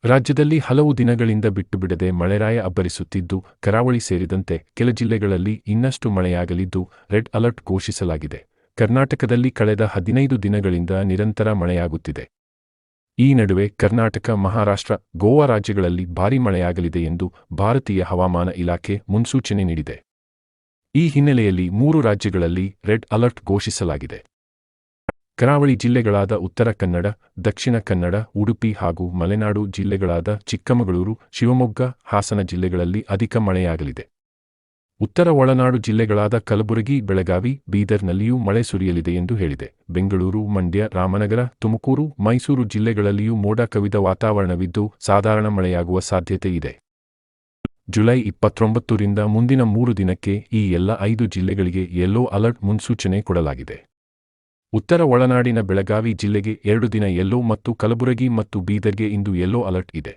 ರಾಜ್ಯದಲ್ಲಿ ಹಲವು ದಿನಗಳಿಂದ ಬಿಟ್ಟುಬಿಡದೆ ಮಳೆರಾಯ ಅಬ್ಬರಿಸುತ್ತಿದ್ದು, ಕರಾವಳಿ ಸೇರಿದಂತೆ ಕೆಲ ಜಿಲ್ಲೆಗಳಲ್ಲಿ ಇನ್ನಷ್ಟು ಮಳೆಯಾಗಲಿದ್ದು, ರೆಡ್ ಅಲರ್ಟ್ ಘೋಷಿಸಲಾಗಿದೆ. ಕರ್ನಾಟಕದಲ್ಲಿ ಕಳೆದ 15 ದಿನಗಳಿಂದ ನಿರಂತರ ಮಳೆಯಾಗುತ್ತಿದೆ. ಈ ನಡುವೆ ಕರ್ನಾಟಕ, ಮಹಾರಾಷ್ಟ್ರ, ಗೋವಾ ರಾಜ್ಯಗಳಲ್ಲಿ ಭಾರೀ ಮಳೆಯಾಗಲಿದೆ ಎಂದು ಭಾರತೀಯ ಹವಾಮಾನ ಇಲಾಖೆ ಮುನ್ಸೂಚನೆ ನೀಡಿದೆ. ಈ ಹಿನ್ನೆಲೆಯಲ್ಲಿ 3 ರಾಜ್ಯಗಳಲ್ಲಿ ರೆಡ್ ಅಲರ್ಟ್ ಘೋಷಿಸಲಾಗಿದೆ. ಕರಾವಳಿ ಜಿಲ್ಲೆಗಳಾದ ಉತ್ತರ ಕನ್ನಡ, ದಕ್ಷಿಣ ಕನ್ನಡ, ಉಡುಪಿ ಹಾಗೂ ಮಲೆನಾಡು ಜಿಲ್ಲೆಗಳಾದ ಚಿಕ್ಕಮಗಳೂರು, ಶಿವಮೊಗ್ಗ, ಹಾಸನ ಜಿಲ್ಲೆಗಳಲ್ಲಿ ಅಧಿಕ ಮಳೆಯಾಗಲಿದೆ. ಉತ್ತರ ಒಳನಾಡು ಜಿಲ್ಲೆಗಳಾದ ಕಲಬುರಗಿ, ಬೆಳಗಾವಿ, ಬೀದರ್ನಲ್ಲಿಯೂ ಮಳೆ ಸುರಿಯಲಿದೆ ಎಂದು ಹೇಳಿದೆ. ಬೆಂಗಳೂರು, ಮಂಡ್ಯ, ರಾಮನಗರ, ತುಮಕೂರು, ಮೈಸೂರು ಜಿಲ್ಲೆಗಳಲ್ಲಿಯೂ ಮೋಡ ಕವಿದ ವಾತಾವರಣವಿದ್ದು, ಸಾಧಾರಣ ಮಳೆಯಾಗುವ ಸಾಧ್ಯತೆ ಇದೆ. ಜುಲೈ 29ರಿಂದ ಮುಂದಿನ 3 ದಿನಕ್ಕೆ ಈ ಎಲ್ಲ 5 ಜಿಲ್ಲೆಗಳಿಗೆ ಯೆಲ್ಲೋ ಅಲರ್ಟ್ ಮುನ್ಸೂಚನೆ ಕೊಡಲಾಗಿದೆ. ಉತ್ತರ ಒಳನಾಡಿನ ಬೆಳಗಾವಿ ಜಿಲ್ಲೆಗೆ 2 ದಿನ ಯೆಲ್ಲೋ ಮತ್ತು ಕಲಬುರಗಿ ಮತ್ತು ಬೀದರ್ಗೆ ಇಂದು ಯೆಲ್ಲೋ ಅಲರ್ಟ್ ಇದೆ.